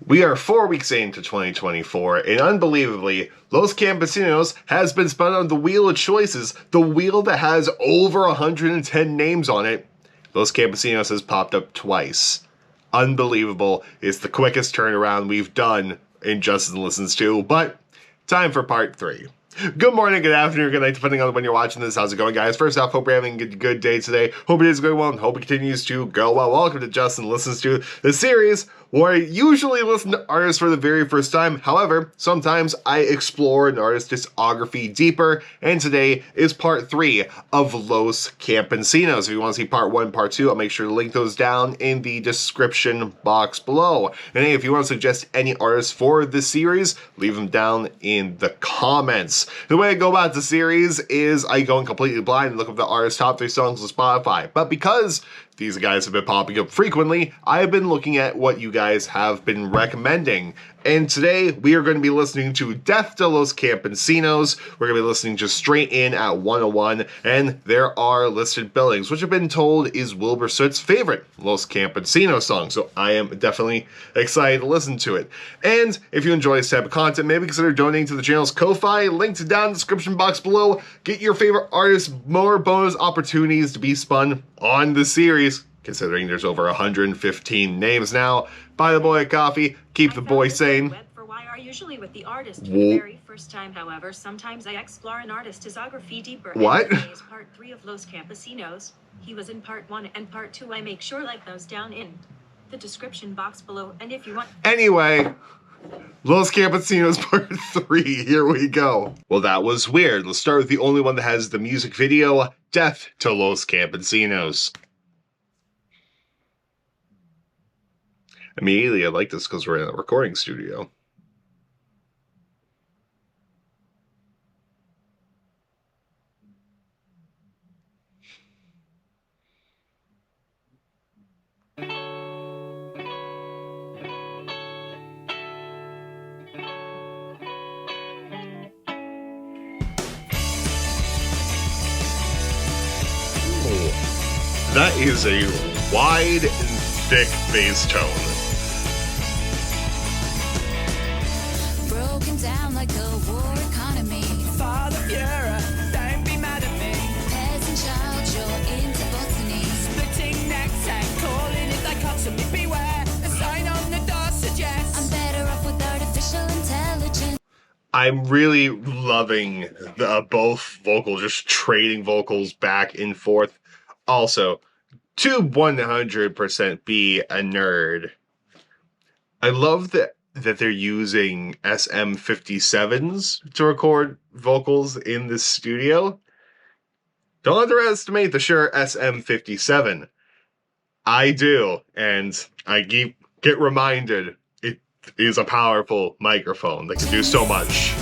We are 4 weeks into 2024, and unbelievably, Los Campesinos has been spun on the wheel of choices, the wheel that has over 110 names on it. Los Campesinos has popped up twice. Unbelievable. It's the quickest turnaround we've done in Justin Listens To, but time for part 3. Good morning, good afternoon, good night, depending on when you're watching this. How's it going, guys? First off, hope you're having a good day today. Hope it is going well, and hope it continues to go well. Welcome to Justin Listens To, the series where I usually listen to artists for the very first time. However, sometimes I explore an artist's discography deeper, and today is part 3 of Los Campesinos. If you want to see part 1 and part 2, I'll make sure to link those down in the description box below. And hey, if you want to suggest any artists for this series, leave them down in the comments. The way I go about the series is I go in completely blind and look up the artist's top 3 songs on Spotify. But because these guys have been popping up frequently, I have been looking at what you guys have been recommending. And today, we are going to be listening to Death to Los Campesinos. We're going to be listening just straight in at 101. And there are listed billings, which have been told is Wilbur Soot's favorite Los Campesinos song. So I am definitely excited to listen to it. And if you enjoy this type of content, maybe consider donating to the channel's Ko-Fi. Linked down in the description box below. Get your favorite artists more bonus opportunities to be spun on the series, considering there's over 115 names now. Buy the boy a coffee, keep the boy sane. For why are usually with the artist for the very first time. However, sometimes I explore an artist's discography deeper. What? And today is part 3 of Los Campesinos. He was in part 1 and part 2. I make sure like those down in the description box below. And if you want... Anyway, Los Campesinos part 3, here we go. Well, that was weird. Let's start with the only one that has the music video, Death to Los Campesinos. Immediately, I like this because we're in a recording studio. That is a wide and thick bass tone. Broken down like a war economy. Father Fuhrer, don't be mad at me. Peasant child, you're into botany. Splitting necks and calling it dichotomy. Beware, a sign on the door suggests I'm better off with artificial intelligence. I'm really loving both vocals, just trading vocals back and forth. Also, to 100% be a nerd, I love that they're using SM57s to record vocals in this studio. Don't underestimate the Shure SM57. I do, and I get reminded it is a powerful microphone that can do so much.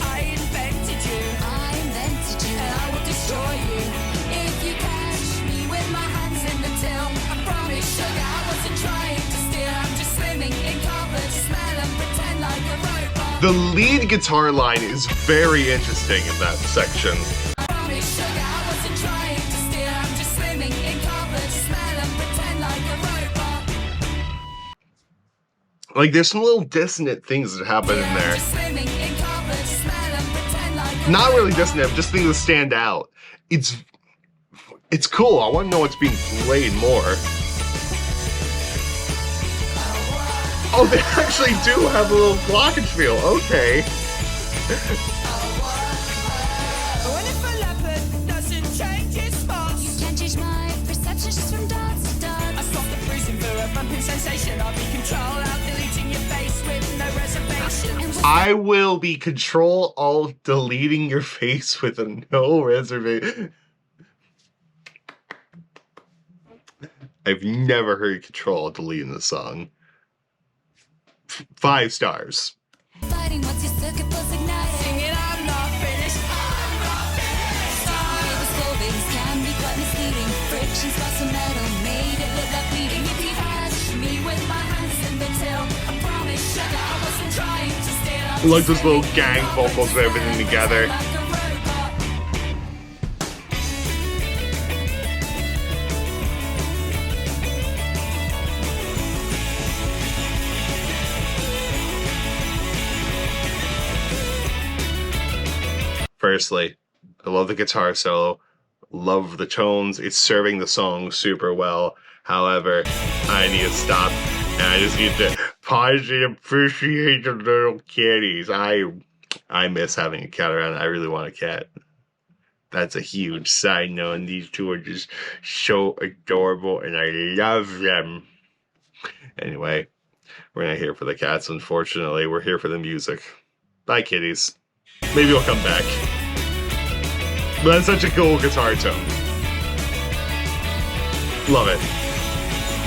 The lead guitar line is very interesting in that section. Like, there's some little dissonant things that happen in there. Not really dissonant, just things that stand out. It's cool. I want to know what's being played more. Oh, they actually do have a little glockenspiel. Feel. Okay. I will be Control Alt deleting your face with a no reservation. I've never heard Control Alt deleting the song. 5 stars. Fighting once your circuit was ignited. Singing, I'm not finished. I'm not finished. The scoldings can be quite misleading. Friction spots of metal made it look like bleeding. If you had me with my hands in the till, I promise sugar I wasn't trying to steal. Like those little gang vocals and everything together. Firstly, I love the guitar solo, love the tones, it's serving the song super well. However, I need to stop, and I just need to pause and appreciate the little kitties. I miss having a cat around. I really want a cat. That's a huge side note, and these two are just so adorable, and I love them. Anyway, we're not here for the cats, unfortunately. We're here for the music. Bye, kitties. Maybe we'll come back. But that's such a cool guitar tone. Love it.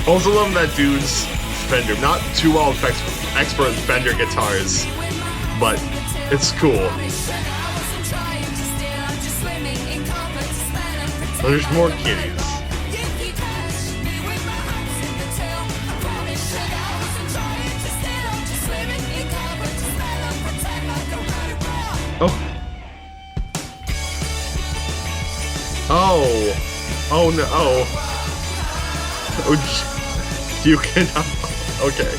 Also love that dude's Fender. Not too well expert Fender guitars, but it's cool. There's more kitties. Oh. Oh no. Oh, you can. Okay.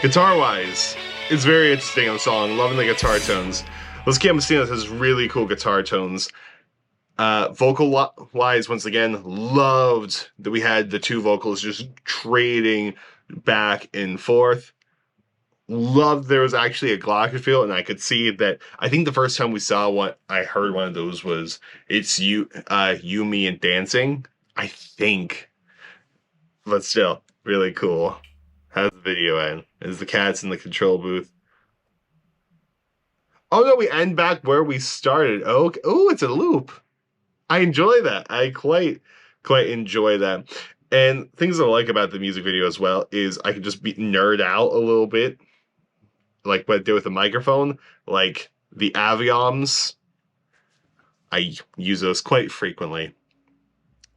Guitar-wise, it's very interesting on the song. Loving the guitar tones. Los Campesinos has really cool guitar tones. Vocal-wise, once again, loved that we had the two vocals just trading back and forth. Loved there was actually a glockenspiel, and I could see that. I think the first time we saw one, I heard one of those was It's You, Me, and Dancing. I think. But still, really cool. How's the video end? Is the cats in the control booth? Oh no, we end back where we started. Okay. Oh, it's a loop. I enjoy that. I quite enjoy that. And things I like about the music video as well is I can just nerd out a little bit. Like what I did with the microphone. Like the avioms. I use those quite frequently.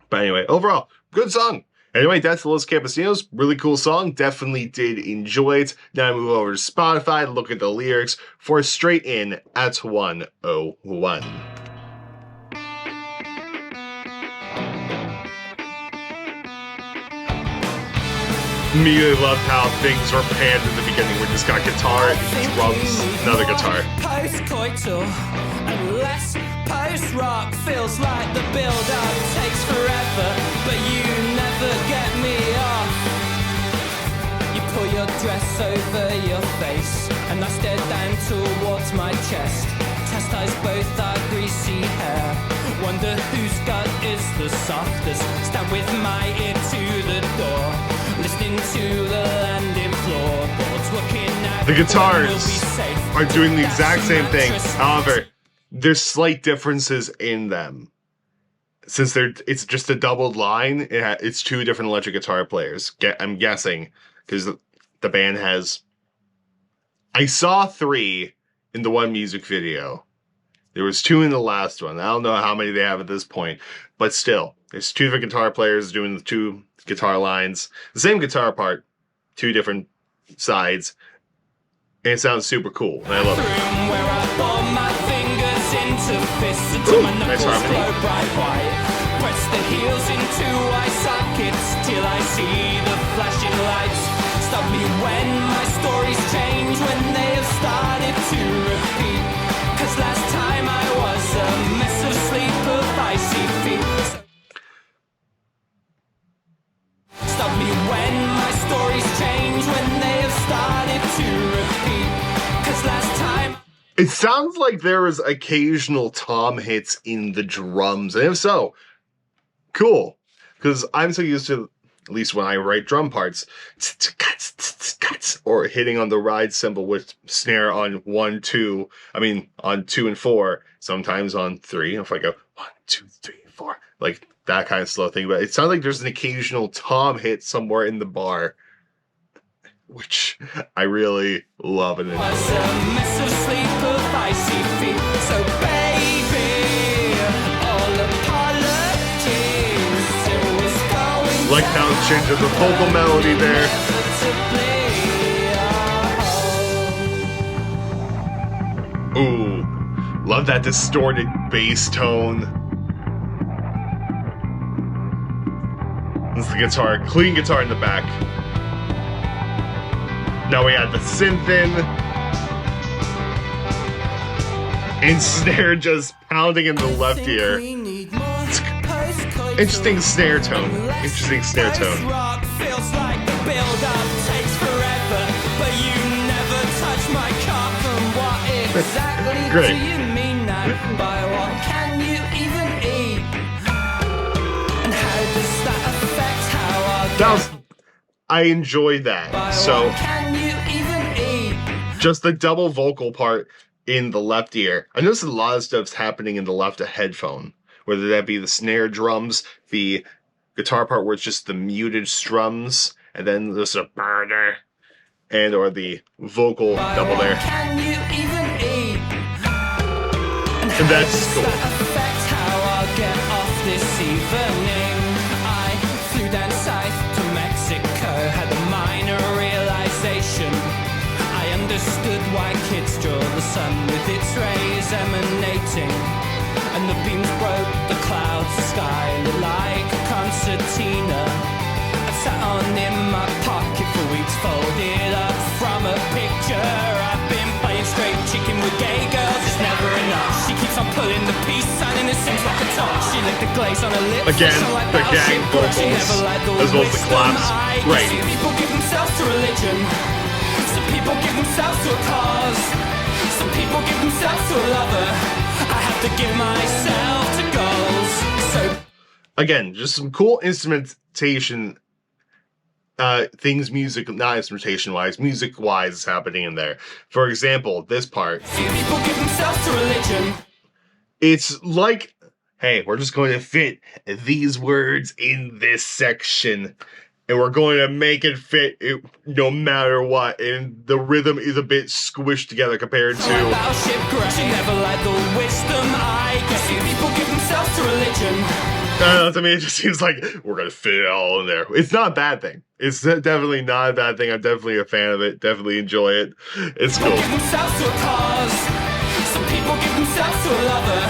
But anyway, overall, good song. Anyway, that's Los Campesinos. Really cool song. Definitely did enjoy it. Now I move over to Spotify, look at the lyrics for Straight In at 101. Immediately loved how things were panned in the beginning. We just got guitar, drums, another guitar. Post-coital and less post-rock feels like the build-up takes forever, but you never get me off. You pull your dress over your face, and I stare down towards my chest. Chastise both our greasy hair. Wonder whose gut is the softest. Stand with my ear to the door. Listening to the landing floorboards, looking at the guitars are doing the exact same thing. However, there's slight differences in them. Since it's just a doubled line, it's two different electric guitar players. I'm guessing because the band has. I saw 3 in the one music video. There was 2 in the last one. I don't know how many they have at this point, but still, there's 2 different guitar players doing the 2 guitar lines, the same guitar part, 2 different sides, and it sounds super cool, and I love it. Ooh, nice harmony. Press the heels into eye sockets till I see the flashing lights. Stop me when my stories change, when they have started to repeat. 'Cause last time I was a mess of sleep of icy feet. Stop me when my stories change, when they have started to repeat. 'Cause last time. It sounds like there was occasional tom hits in the drums, and if so, cool. Because I'm so used to, at least when I write drum parts, or hitting on the ride cymbal with snare on 1, 2. I mean, on 2 and 4. Sometimes on 3. If I go 1, 2, 3, 4, like that kind of slow thing. But it sounds like there's an occasional tom hit somewhere in the bar, which I really love and enjoy. So baby, all apologies. Like how it changes the vocal melody there. Ooh, love that distorted bass tone. This is the guitar, clean guitar in the back. Now we add the synth in. And snare just pounding in the left ear. Interesting snare tone. Interesting snare tone. Rock feels like the build-up takes forever, but you never touch my coffin. What exactly Great. do you mean now? By what can you even eat? And how does that affect how I enjoyed that. So can you even eat? just the double vocal part in the left ear. I noticed a lot of stuff's happening in the left headphone. Whether that be the snare drums, the guitar part where it's just the muted strums, and then there's a burner, and or the vocal double there. Can you even eat? And that's cool. That affect how I'll get off this evening. I flew down south to Mexico, had a minor realization. I understood why kids draw the sun with its rays emanating. And the beams broke the clouds, the sky lit like a concertina. I've sat on in my pocket for weeks, folded up from a picture. I've been playing straight chicken with gay girls, it's never enough. She keeps on pulling the peace sign and it seems like a touch. She licked the glaze on her lips. Again, like the gang vocals, as well as the claps. Great. Some people give themselves to religion. Some people give themselves to a cause. Some people give themselves to a lover. I have to give myself to goals. So again, just some cool instrumentation things not instrumentation wise, music wise is happening in there. For example, this part. some people give themselves to religion. It's like, hey, we're just going to fit these words in this section. And we're going to make it fit no matter what. And the rhythm is a bit squished together compared to... Battleship crashing, never like the wisdom I guess. Some people give themselves to religion. I mean, it just seems like we're going to fit it all in there. It's not a bad thing. It's definitely not a bad thing. I'm definitely a fan of it. Definitely enjoy it. It's cool. Some give themselves to a cause. Some people give themselves to a lover.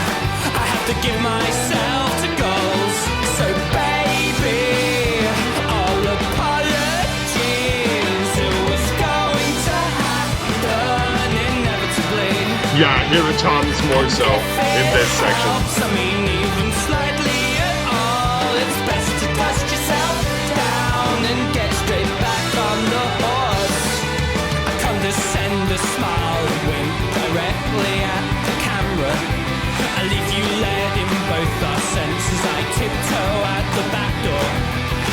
I have to give myself to goals. So baby, all apologies. It was going to happen inevitably. Yeah, near the toms more so in this section. I mean, even slightly at all. It's best to dust yourself down and get straight back on the horse. I condescend a smile and wink directly at the camera. I leave you led in both our senses. I tiptoe out the back door.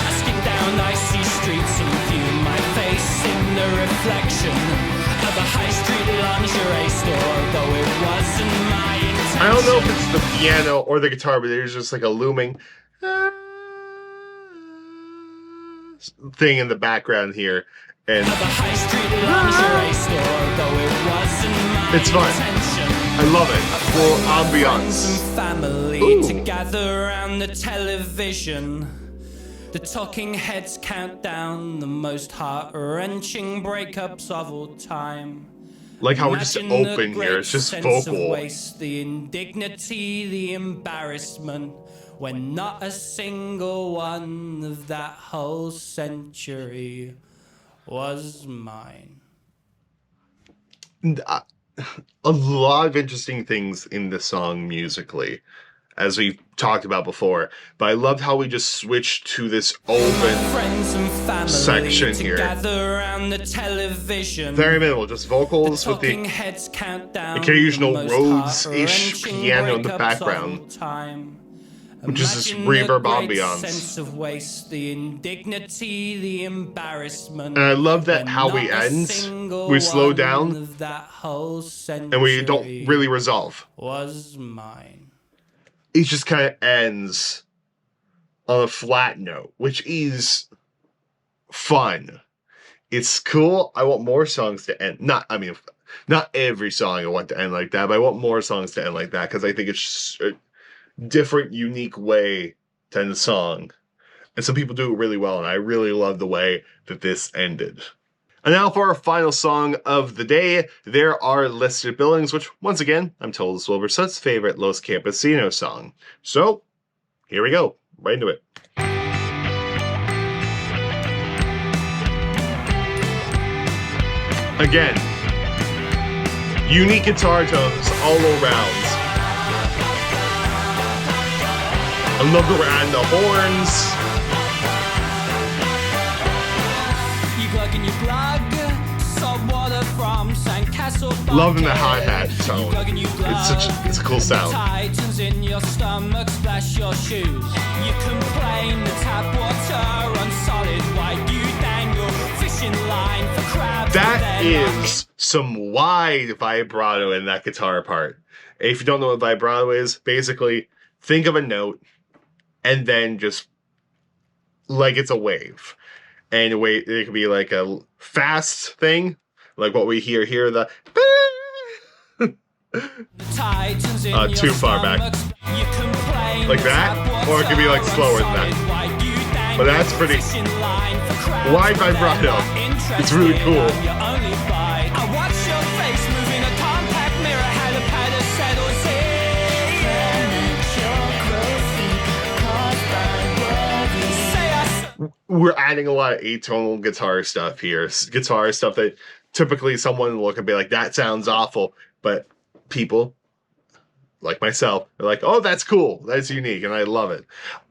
I skip down icy streets and view my face in the reflection of a high street lingerie store, though it wasn't my intention. I don't know if it's the piano or the guitar, but there's just like a looming thing in the background here. And Of a high street lingerie store, though it wasn't my it's fun. intention. I love it. Full Friends ambiance. and family Ooh. to gather around the television. The talking heads count down the most heart-wrenching breakups of all time. Like how we're just Imagine the open here. great It's just sense of vocal. waste, the indignity, the embarrassment, when not a single one of that whole century was mine. And, a lot of interesting things in the song musically, as we've talked about before. But I loved how we just switched to this open Friends and family section to here. gather around the television. Very minimal, just vocals with Talking the heads count down occasional the most Rhodes-ish heart-wrenching piano in the breakups of background, all time. which is this Imagine the reverb great ambiance. sense of waste, the indignity, the embarrassment. And I love that when how we not a end. single We slow one down of that whole and we don't century really resolve. was mine. It just kind of ends on a flat note, which is fun. It's cool. I want more songs to end. Not every song I want to end like that, but I want more songs to end like that because I think it's just a different, unique way to end a song. And some people do it really well, and I really love the way that this ended. And now for our final song of the day, there are listed buildings, which, once again, I'm told is Wilburson's favorite Los Campesinos song. So, here we go. Right into it. Again, unique guitar tones all around. I love the add the horns. Loving the hi-hat tone. It's a cool sound. Titans in your stomach splash your shoes. You complain the tap water on solid white. You dangle fishing line for crabs. That is some wide vibrato in that guitar part. If you don't know what vibrato is, basically think of a note and then just like it's a wave. And it could be like a fast thing, like what we hear here, the too far back. Like that, or it could be like slower than that. But that's pretty wide vibrato. It's really cool. We're adding a lot of atonal guitar stuff here. Guitar stuff that typically someone will look and be like, that sounds awful. But people, like myself, are like, oh, that's cool. That's unique. And I love it.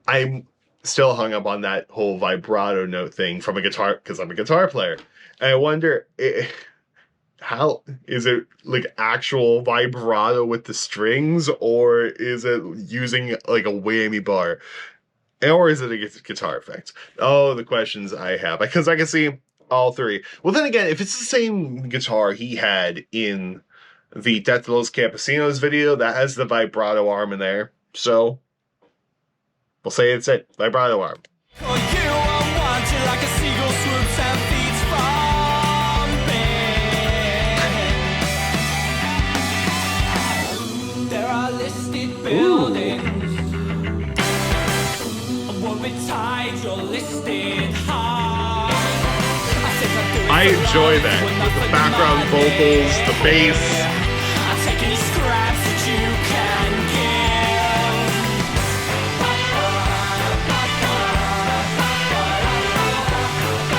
I'm still hung up on that whole vibrato note thing from a guitar, because I'm a guitar player. And I wonder, how is it like actual vibrato with the strings, or is it using like a whammy bar? Or is it a guitar effect? Oh, the questions I have. Because I can see all three. Well, then again, if it's the same guitar he had in the Death of Los Campesinos video, that has the vibrato arm in there. So, we'll say it's it. Vibrato arm. There are listed buildings. I enjoy that. With the background vocals, the bass.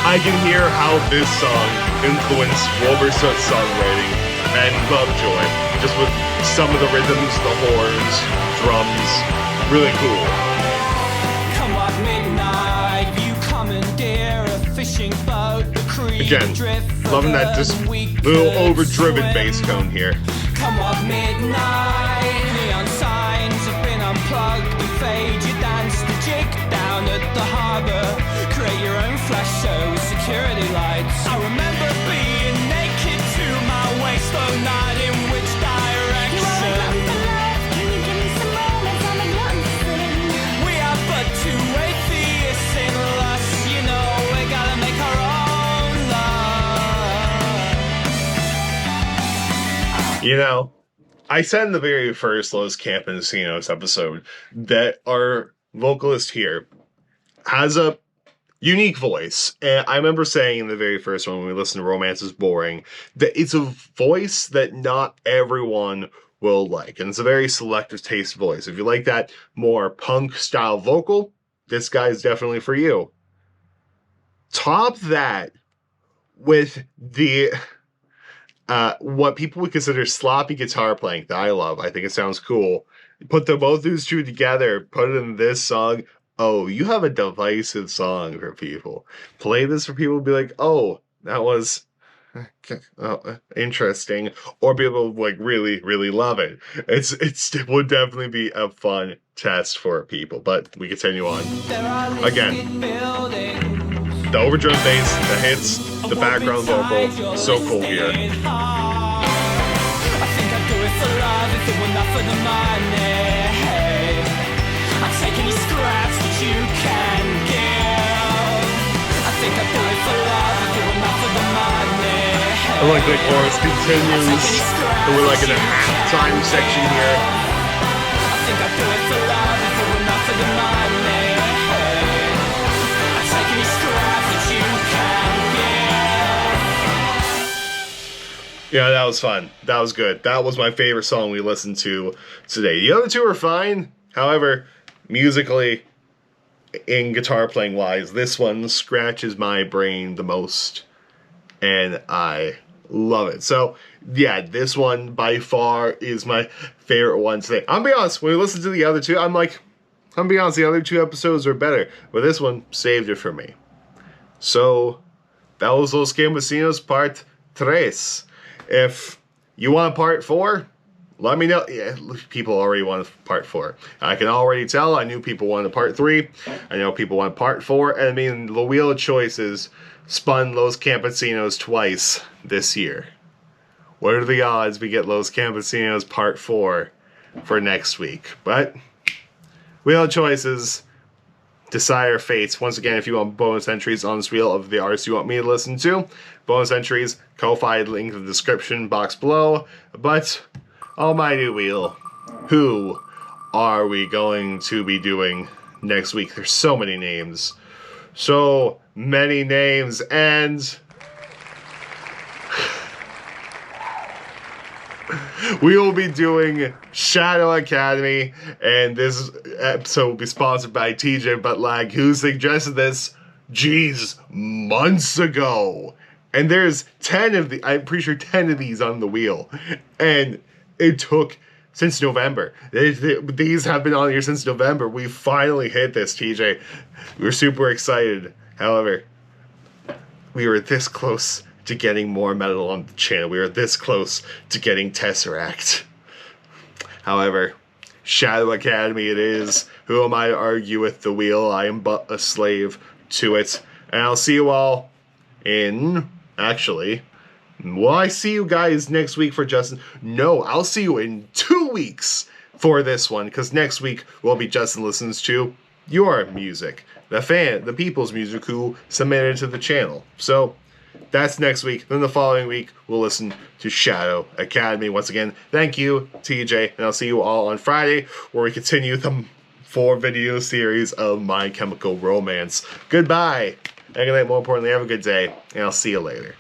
I can hear how this song influenced Wilburson's songwriting and Lovejoy. Just with some of the rhythms, the horns, drums. Really cool. Again, loving that just little overdriven bass tone here. Come on, midnight, neon signs have been unplugged and fade. You dance the jig down at the harbor. Create your own flash show with security lights. I remember being naked to my waist, though not in which direction. We are but two atheists in lust, you know. We gotta make our own love. You know, I said in the very first Los Campesinos episode that our vocalist here has a unique voice. And I remember saying in the very first one when we listened to Romance is Boring that it's a voice that not everyone will like. And it's a very selective taste voice. If you like that more punk style vocal, this guy's definitely for you. Top that with the what people would consider sloppy guitar playing that I love. I think it sounds cool. Put both those two together, put it in this song. Oh, you have a divisive song for people. Play this for people to be like, oh, that was interesting. Or people like really, really love it. It would definitely be a fun test for people. But we continue on. Again, the overdriven bass, the hits, the background vocal, so cool here. I think I'd do it for love if it were not for the money. I'd take any scraps that you can give. I think I'd do it for love if it were not for the money. I like the chorus continues. And we're like in a halftime section here. I think I'd do it for love if it were not for the money. I'd take any scraps that you can give. Yeah, that was fun. That was good. That was my favorite song we listened to today. The other two are fine. However, musically, in guitar playing wise, this one scratches my brain the most. And I love it. So, yeah, this one by far is my favorite one today. I'm gonna be honest, when we listen to the other two, I'm gonna be honest, the other two episodes are better. But this one saved it for me. So, that was Los Campesinos Part 3. If you want part 4, let me know. Yeah, people already want part 4. I can already tell. I knew people wanted part 3. I know people want part 4. And I mean, the Wheel of Choices spun Los Campesinos twice this year. What are the odds we get Los Campesinos Part 4 for next week? But, Wheel of Choices, decide our fates. Once again, if you want bonus entries on this wheel of the artists you want me to listen to, bonus entries, Ko-Fi link in the description box below. But, almighty wheel, who are we going to be doing next week? There's so many names. So many names, and we will be doing Shadow Academy, and this episode will be sponsored by TJ Butlag, who suggested this, months ago. And there's 10 of the, I'm pretty sure 10 of these on the wheel, and it took since November. These have been on here since November. We finally hit this, TJ. We were super excited. However, we were this close to getting more metal on the channel. We were this close to getting Tesseract. However, Shadow Academy it is. Who am I to argue with the wheel? I am but a slave to it. And I'll see you all in... Actually... Will I see you guys next week for Justin? No, I'll see you in 2 weeks for this one, because next week will be Justin listens to your music. The people's music who submitted to the channel. So, that's next week. Then the following week, we'll listen to Shadow Academy. Once again, thank you, TJ, and I'll see you all on Friday, where we continue the 4-video series of My Chemical Romance. Goodbye, and good night, more importantly, have a good day, and I'll see you later.